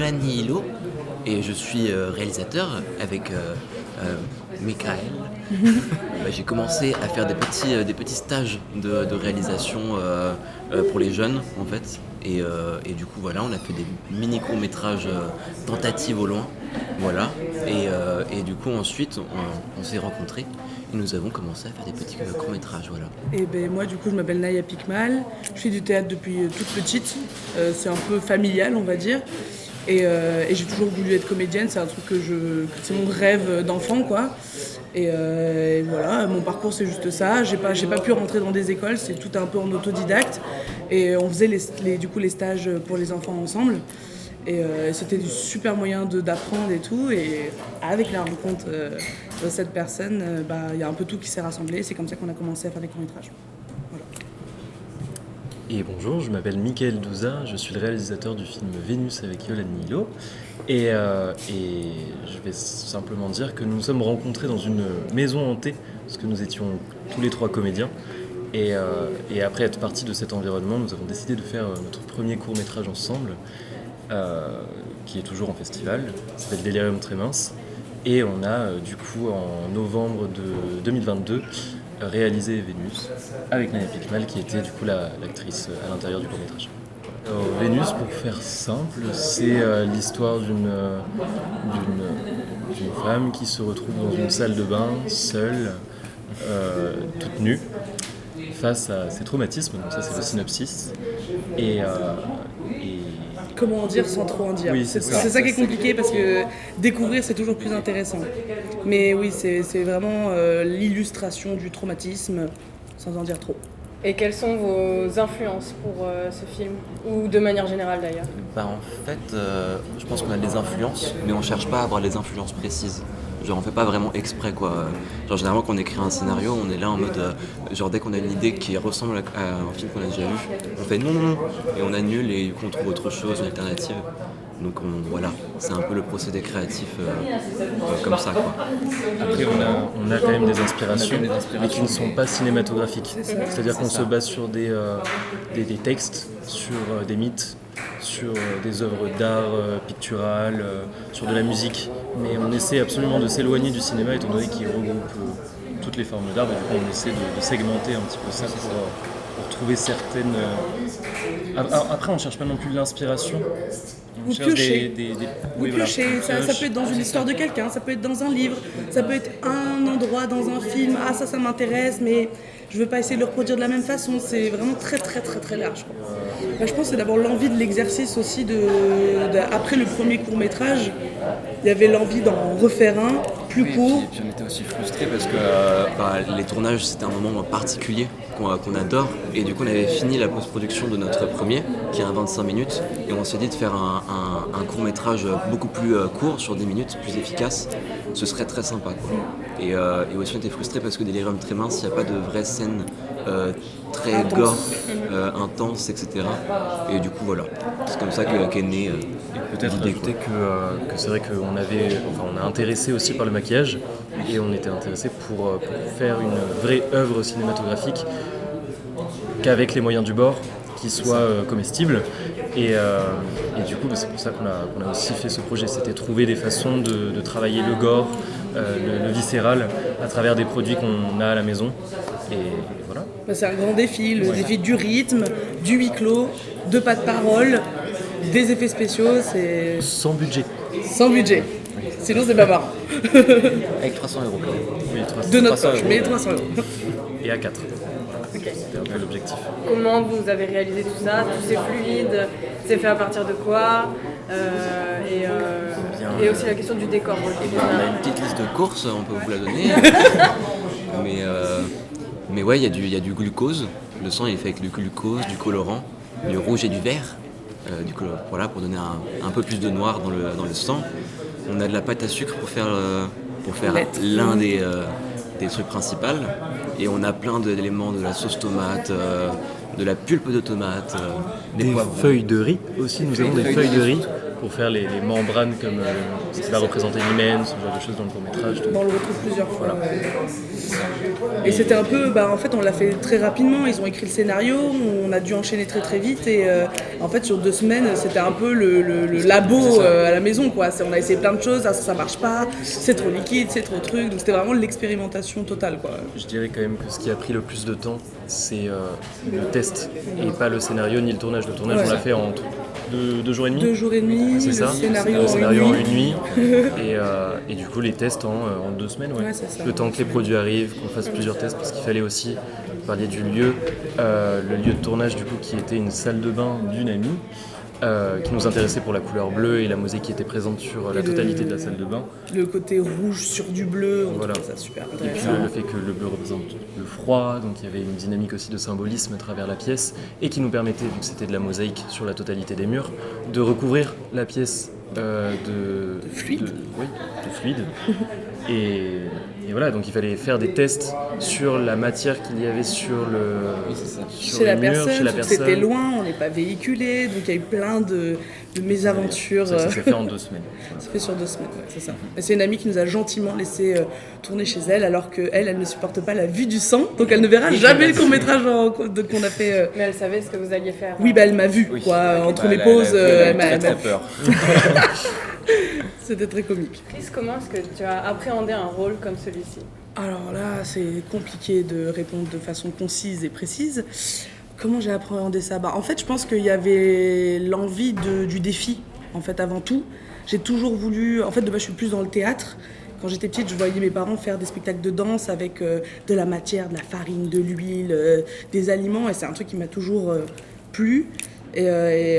Yolan Nihilo et je suis réalisateur avec Michael. J'ai commencé à faire des petits stages de réalisation pour les jeunes en fait. Et du coup voilà, on a fait des mini courts-métrages tentatives au loin. Voilà. Et du coup ensuite on s'est rencontrés et nous avons commencé à faire des petits courts-métrages. Voilà. Et moi du coup je m'appelle Naya Pikmal, je fais du théâtre depuis toute petite, c'est un peu familial on va dire. Et j'ai toujours voulu être comédienne, c'est un truc c'est mon rêve d'enfant quoi. Et voilà, mon parcours c'est juste ça. J'ai pas pu rentrer dans des écoles, c'est tout un peu en autodidacte. Et on faisait les stages pour les enfants ensemble. Et c'était du super moyen d'apprendre et tout. Et avec la rencontre de cette personne, y a un peu tout qui s'est rassemblé. C'est comme ça qu'on a commencé à faire les courts-métrages. Voilà. Et bonjour, je m'appelle Mickaël Douza, je suis le réalisateur du film Vénus avec Yolan Nihilo. Et je vais simplement dire que nous nous sommes rencontrés dans une maison hantée, parce que nous étions tous les trois comédiens. Et après être partis de cet environnement, nous avons décidé de faire notre premier court-métrage ensemble, qui est toujours en festival, qui s'appelle Délirium très mince. Et on a du coup en novembre de 2022 réalisé Vénus avec Naya Pikmal qui était du coup l'actrice à l'intérieur du court-métrage. Vénus, pour faire simple, c'est l'histoire d'une femme qui se retrouve dans une salle de bain, seule, toute nue, face à ses traumatismes, donc ça c'est le synopsis. Et comment en dire sans trop en dire. Oui, c'est ça qui est compliqué parce que découvrir c'est toujours plus intéressant. Mais oui, c'est vraiment l'illustration du traumatisme sans en dire trop. Et quelles sont vos influences pour ce film? Ou de manière générale d'ailleurs? En fait, je pense qu'on a des influences, mais on cherche pas à avoir des influences précises. Genre on fait pas vraiment exprès quoi. Genre généralement quand on écrit un scénario, on est là en mode genre dès qu'on a une idée qui ressemble à un film qu'on a déjà vu, on fait non et on annule et qu'on trouve autre chose, une alternative. Donc voilà, c'est un peu le procédé créatif comme ça quoi. Après on a quand même des inspirations, mais qui ne sont pas cinématographiques. C'est-à-dire qu'on se base sur des textes, sur des mythes, sur des œuvres d'art picturales, sur de la musique. Mais on essaie absolument de s'éloigner du cinéma étant donné qu'il regroupe toutes les formes d'art. Et du coup on essaie de segmenter un petit peu ça pour trouver certaines... Après on ne cherche pas non plus de l'inspiration. Ou piocher. Piocher. Ça peut être dans une histoire de quelqu'un, ça peut être dans un livre, ça peut être un endroit dans un film. Ah ça m'intéresse, mais je veux pas essayer de le reproduire de la même façon. C'est vraiment très très très très large. Je pense que c'est d'abord l'envie de l'exercice aussi. Après le premier court-métrage, il y avait l'envie d'en refaire un plus court. Et puis on était aussi frustrés parce que les tournages c'était un moment particulier qu'on adore. Et du coup on avait fini la post-production de notre premier qui est à 25 minutes et on s'est dit de faire un court-métrage beaucoup plus court sur 10 minutes, plus efficace. Ce serait très sympa quoi. Et aussi on était frustrés parce que Délirium très mince, il n'y a pas de vraies scènes très gore, intenses, etc. Et du coup voilà, c'est comme ça qu'est né et peut-être ajouter que c'est vrai qu'on on a intéressé aussi par le maquillage et on était intéressé pour faire une vraie œuvre cinématographique qu'avec les moyens du bord qui soient comestibles et du coup c'est pour ça qu'on a aussi fait ce projet, c'était trouver des façons de travailler le gore, le viscéral à travers des produits qu'on a à la maison et voilà. C'est un grand défi, le défi du rythme, du huis clos, de pas de parole, des effets spéciaux, c'est... Sans budget. Sans budget, sinon c'est pas marrant. avec 300 €. Oui, 300, de notre poche, mais 300 €. Et à 4. Okay. C'était un peu l'objectif. Comment vous avez réalisé tout ça? Tout c'est fluide? C'est fait à partir de quoi? Et aussi la question du décor. On a une petite liste de courses, on peut vous la donner. mais ouais, il y a du glucose. Le sang il est fait avec du glucose, du colorant, du rouge et du vert. Voilà, pour donner un peu plus de noir dans le sang. On a de la pâte à sucre pour faire l'un des trucs principaux. Et on a plein d'éléments, de la sauce tomate, de la pulpe de tomate, des feuilles de riz aussi. Nous avons des feuilles de riz pour faire les membranes comme ce qui va représenter l'hymen, ce genre de choses dans le court-métrage. On le retrouve plusieurs fois. Et c'était un peu, en fait on l'a fait très rapidement, ils ont écrit le scénario, on a dû enchaîner très très vite et en fait sur 2 semaines c'était un peu le labo à la maison quoi. On a essayé plein de choses, ça marche pas, c'est trop liquide, c'est trop truc, donc c'était vraiment l'expérimentation totale quoi. Je dirais quand même que ce qui a pris le plus de temps c'est le test et pas le scénario ni le tournage. Le tournage on l'a fait en 2 jours et demi. 2 jours et demi, c'est ça. Le scénario en une nuit. Et du coup les tests en 2 semaines. Ouais, c'est ça. Le temps que les produits arrivent, qu'on fasse plusieurs tests parce qu'il fallait aussi parler du lieu. Le lieu de tournage du coup qui était une salle de bain d'une amie. Qui nous intéressait pour la couleur bleue et la mosaïque qui était présente sur la totalité de la salle de bain. Le côté rouge sur du bleu, on voilà. trouve ça super Et puis intéressant. le fait que le bleu représente le froid, donc il y avait une dynamique aussi de symbolisme à travers la pièce et qui nous permettait, vu que c'était de la mosaïque sur la totalité des murs, de recouvrir la pièce de fluide. de fluide. Et voilà, donc il fallait faire des tests sur la matière qu'il y avait sur Chez les la murs, personne, chez la surtout que personne. c'était loin, on n'est pas véhiculé, donc il y a eu plein de mésaventures. Ça s'est fait en 2 semaines. Ça fait sur 2 semaines, ouais, c'est ça. Et c'est une amie qui nous a gentiment laissé tourner chez elle, alors qu'elle, elle ne supporte pas la vue du sang, donc elle ne verra jamais le court-métrage qu'on a fait. Mais elle savait ce que vous alliez faire. Oui, elle m'a vu, quoi, entre les pauses, elle m'a très peur. C'était très comique. Chris, comment est-ce que tu as appréhendé un rôle comme celui-ci? Alors là, c'est compliqué de répondre de façon concise et précise. Comment j'ai appréhendé ça? En fait, je pense qu'il y avait l'envie du défi, en fait, avant tout. J'ai toujours voulu... En fait, de base, je suis plus dans le théâtre. Quand j'étais petite, je voyais mes parents faire des spectacles de danse avec de la matière, de la farine, de l'huile, des aliments. Et c'est un truc qui m'a toujours plu. Et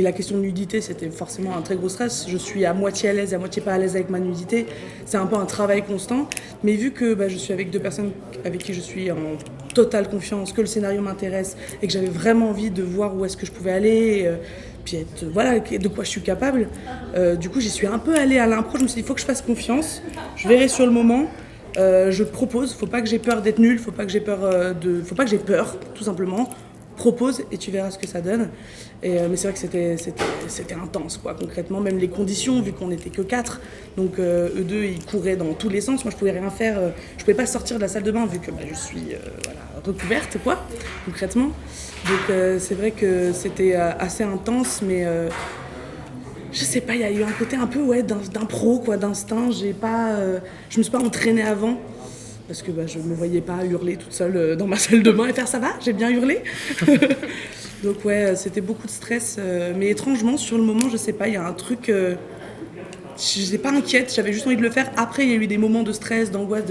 la question de nudité, c'était forcément un très gros stress. Je suis à moitié à l'aise et à moitié pas à l'aise avec ma nudité. C'est un peu un travail constant. Mais vu que je suis avec 2 personnes avec qui je suis en totale confiance, que le scénario m'intéresse et que j'avais vraiment envie de voir où est-ce que je pouvais aller, puis voilà, de quoi je suis capable, du coup j'y suis un peu allée à l'impro. Je me suis dit, il faut que je fasse confiance. Je verrai sur le moment. Je propose. Faut pas que j'ai peur d'être nulle. Faut pas que j'ai peur faut pas que j'ai peur, tout simplement. Propose et tu verras ce que ça donne. Mais c'est vrai que c'était intense, quoi, concrètement. Même les conditions, vu qu'on n'était que 4, donc eux 2, ils couraient dans tous les sens. Moi, je pouvais rien faire. Je pouvais pas sortir de la salle de bain, vu que je suis recouverte, quoi, concrètement. Donc c'est vrai que c'était assez intense, mais je sais pas, il y a eu un côté un peu d'impro, quoi, d'instinct. Je me suis pas entraînée avant. Parce que je me voyais pas hurler toute seule dans ma salle de bain et faire ça va, j'ai bien hurlé. Donc ouais, c'était beaucoup de stress. Mais étrangement, sur le moment, je sais pas, il y a un truc... je n'étais pas inquiète, j'avais juste envie de le faire. Après, il y a eu des moments de stress, d'angoisse,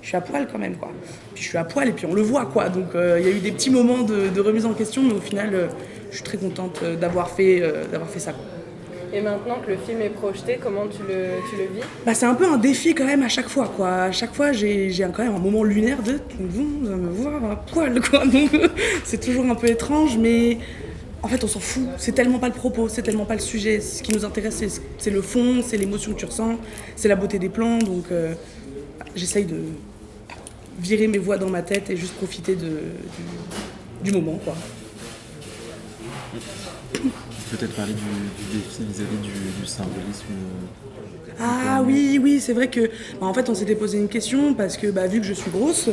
je suis à poil quand même, quoi. Puis je suis à poil et puis on le voit, quoi. Donc il y a eu des petits moments de remise en question, mais au final, je suis très contente d'avoir fait ça, quoi. Et maintenant que le film est projeté, comment tu le vis? C'est un peu un défi quand même à chaque fois, quoi. À chaque fois, j'ai quand même un moment lunaire de me voir à poil, quoi. Donc c'est toujours un peu étrange, mais en fait, on s'en fout. C'est tellement pas le propos, c'est tellement pas le sujet. Ce qui nous intéresse, c'est le fond, c'est l'émotion que tu ressens, c'est la beauté des plans. Donc j'essaye de virer mes voix dans ma tête et juste profiter du moment, quoi. Peut-être parler du défi vis-à-vis du symbolisme. Ah oui, c'est vrai que en fait on s'était posé une question parce que vu que je suis grosse,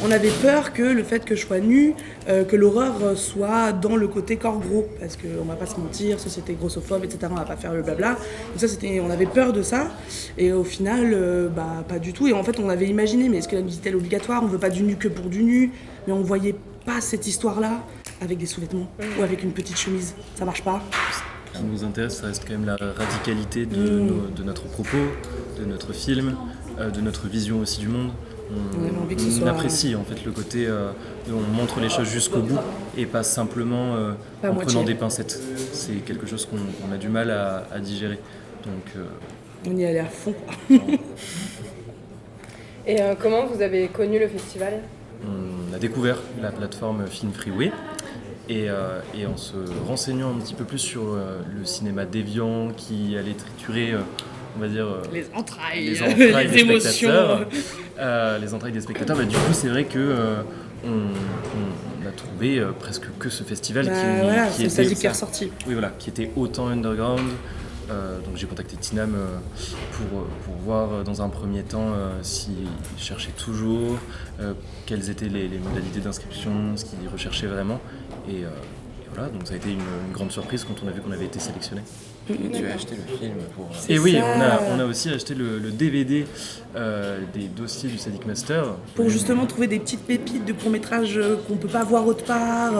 on avait peur que le fait que je sois nue, que l'horreur soit dans le côté corps gros, parce qu'on va pas se mentir, société grossophobe, etc. On va pas faire le blabla. Donc ça on avait peur de ça, et au final pas du tout. Et en fait on avait imaginé, mais est-ce que la nudité est obligatoire? On veut pas du nu que pour du nu, mais on voyait pas cette histoire-là avec des sous-vêtements ou avec une petite chemise. Ça marche pas. Ce qui nous intéresse, ça reste quand même la radicalité de notre propos, de notre film, de notre vision aussi du monde. On apprécie en fait le côté où on montre les choses jusqu'au bout et pas simplement en prenant des pincettes. C'est quelque chose qu'on a du mal à digérer. Donc, on y allait à fond. Et comment vous avez connu le festival? On a découvert la plateforme Film Freeway. Et en se renseignant un petit peu plus sur le cinéma déviant qui allait triturer, on va dire, les entrailles des les émotions, les entrailles des spectateurs, du coup c'est vrai que on a trouvé presque que ce festival qui était ressorti. Oui, voilà, qui était autant underground, Donc j'ai contacté Tinam pour voir dans un premier temps s'ils cherchaient toujours, quelles étaient les modalités d'inscription, ce qu'ils recherchaient vraiment. Et voilà, donc ça a été une grande surprise quand on a vu qu'on avait été sélectionné. Tu as acheté le film pour... Et oui, on a aussi acheté le DVD des dossiers du Sadik Master. Pour justement trouver des petites pépites de courts-métrages qu'on peut pas voir autre part.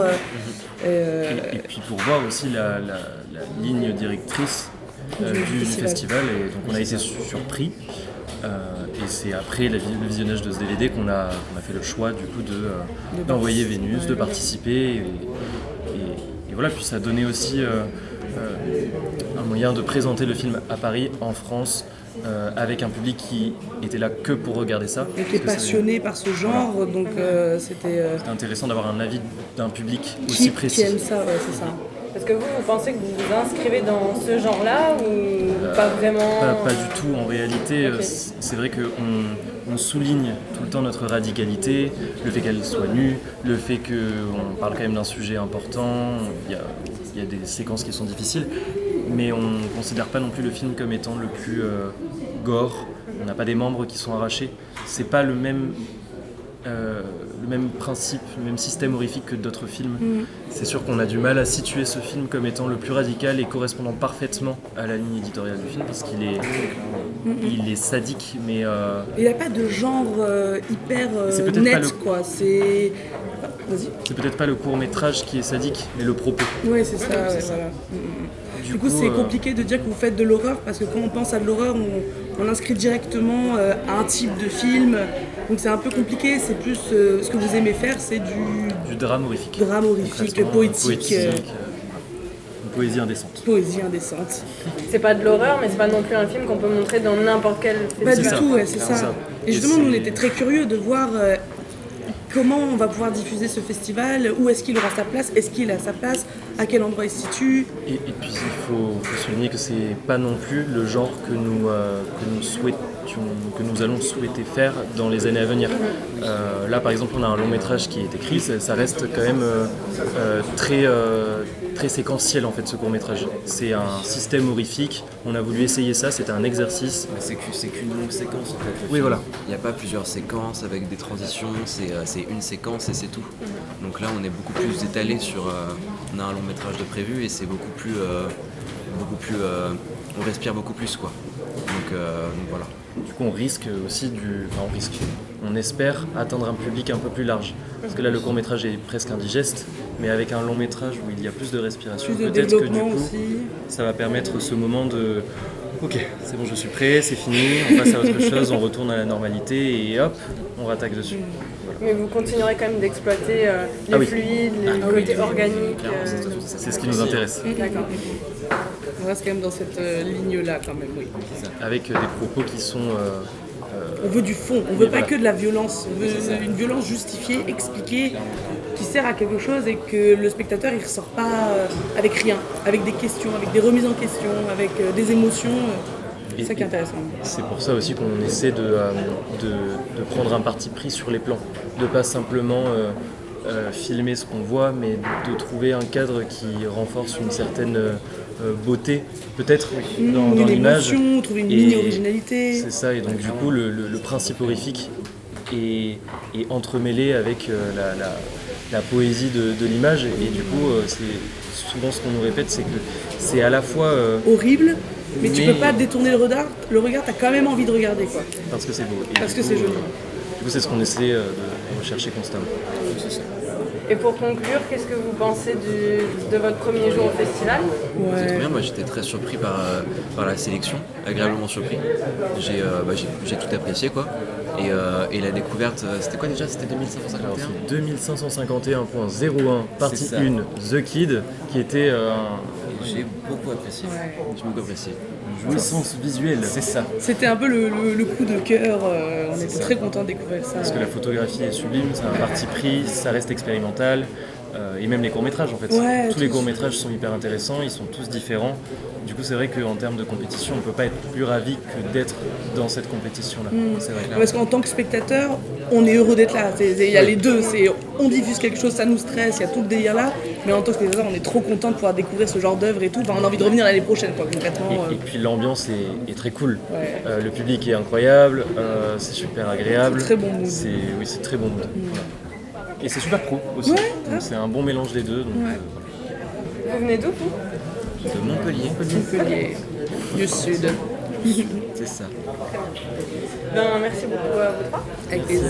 Et puis pour voir aussi la ligne directrice du festival. Et donc on a été surpris. Et c'est après le visionnage de ce DVD qu'on a fait le choix du coup d'envoyer Vénus, de participer. Et voilà, puis ça a donné aussi un moyen de présenter le film à Paris, en France, avec un public qui était là que pour regarder ça. Et qui est passionné par ce genre, voilà. Donc c'était intéressant d'avoir un avis d'un public aussi précis. Qui aime ça, ouais, c'est ça. Est-ce que vous pensez que vous vous inscrivez dans ce genre-là ou pas vraiment? Pas du tout. En réalité, okay. C'est vrai qu'on souligne tout le temps notre radicalité, le fait qu'elle soit nue, le fait qu'on parle quand même d'un sujet important. Il y a des séquences qui sont difficiles, mais on ne considère pas non plus le film comme étant le plus gore. On n'a pas des membres qui sont arrachés. C'est pas le même principe, le même système horrifique que d'autres films. C'est sûr qu'on a du mal à situer ce film comme étant le plus radical et correspondant parfaitement à la ligne éditoriale du film, parce qu'il est sadique, mais... Il n'y a pas de genre hyper net, quoi. Vas-y. C'est peut-être pas le court-métrage qui est sadique, mais le propos. Oui, c'est ça, ouais, voilà. Du coup, c'est compliqué de dire que vous faites de l'horreur, parce que quand on pense à de l'horreur, on inscrit directement à un type de film. Donc c'est un peu compliqué, c'est plus ce que vous aimez faire, c'est du drame horrifique. Drame horrifique, poétique. Une poésie indécente. Poésie indécente. C'est pas de l'horreur, mais c'est pas non plus un film qu'on peut montrer dans n'importe quel festival. Pas du tout, ouais, c'est ça. Et justement, nous on était très curieux de voir comment on va pouvoir diffuser ce festival, où est-ce qu'il aura sa place, est-ce qu'il a sa place, à quel endroit il se situe. Et puis il faut souligner que c'est pas non plus le genre que nous allons souhaiter faire dans les années à venir. Là par exemple on a un long métrage qui est écrit, ça reste quand même très séquentiel en fait ce court métrage. C'est un système horrifique, on a voulu essayer ça, c'était un exercice. Mais c'est qu'une longue séquence en fait. Oui voilà. Il n'y a pas plusieurs séquences avec des transitions, c'est une séquence et c'est tout. Donc là on est beaucoup plus étalé sur... on a un long métrage de prévu et c'est beaucoup plus on respire beaucoup plus quoi. Donc voilà. Du coup on risque aussi on espère atteindre un public un peu plus large. Parce que là le court métrage est presque indigeste, mais avec un long métrage où il y a plus de respiration, peut-être que du coup aussi. Ça va permettre ce moment de ok, c'est bon, je suis prêt, c'est fini, on passe à autre chose, on retourne à la normalité et hop, on rattaque dessus. Voilà. Mais vous continuerez quand même d'exploiter les fluides, les côtés organiques. C'est ce qui nous intéresse. D'accord. On reste quand même dans cette ligne-là quand même, oui. Avec des propos qui sont... on veut du fond, on veut pas que de la violence, on veut une violence justifiée, expliquée, qui sert à quelque chose et que le spectateur il ressort pas avec rien, avec des questions, avec des remises en question, avec des émotions. C'est ça qui est intéressant. C'est pour ça aussi qu'on essaie de prendre un parti pris sur les plans, de pas simplement filmer ce qu'on voit, mais de trouver un cadre qui renforce une certaine beauté, peut-être dans l'image. Trouver une ligne originalité. C'est ça, et donc du coup le principe horrifique est entremêlé avec la poésie de l'image, et du coup c'est souvent ce qu'on nous répète, c'est que c'est à la fois horrible, mais tu peux pas détourner le regard, t'as quand même envie de regarder quoi. Parce que c'est beau. Parce que c'est joli. Du coup c'est ce qu'on essaie de rechercher constamment. Et pour conclure, qu'est-ce que vous pensez de votre premier jour au festival ? C'est trop bien, moi j'étais très surpris par la sélection, agréablement surpris. J'ai tout apprécié quoi. Et la découverte, c'était quoi déjà ? C'était 2551 ? 2551.01, partie 1, The Kid, qui était j'ai beaucoup apprécié. Ouais. J'ai beaucoup apprécié. Jouissance visuelle. C'est ça. C'était un peu le coup de cœur, on était très contents de découvrir ça. Parce que la photographie est sublime, c'est un parti pris, ça reste expérimental. et même les courts-métrages en fait. Ouais, tous les tous. courts-métrages sont hyper intéressants, ils sont tous différents. Du coup, c'est vrai qu'en termes de compétition, on peut pas être plus ravi que d'être dans cette compétition-là. C'est vrai. Parce qu'en tant que spectateur, on est heureux d'être là. Il y a les deux. On diffuse quelque chose, ça nous stresse, il y a tout le délire là. Mais en tant que spectateur, on est trop content de pouvoir découvrir ce genre d'œuvre et tout. Enfin, on a envie de revenir l'année prochaine, quoi, concrètement. Et puis l'ambiance est très cool. Ouais. Le public est incroyable, c'est super agréable. C'est très bon mood. Oui, c'est très bon mood. Voilà. Et c'est super pro aussi. Ouais, Donc c'est un bon mélange des deux. Donc, Ouais. Vous venez d'où, vous? De Montpellier, Montpellier, du sud. c'est ça. Ben, merci beaucoup à vous trois. Avec plaisir.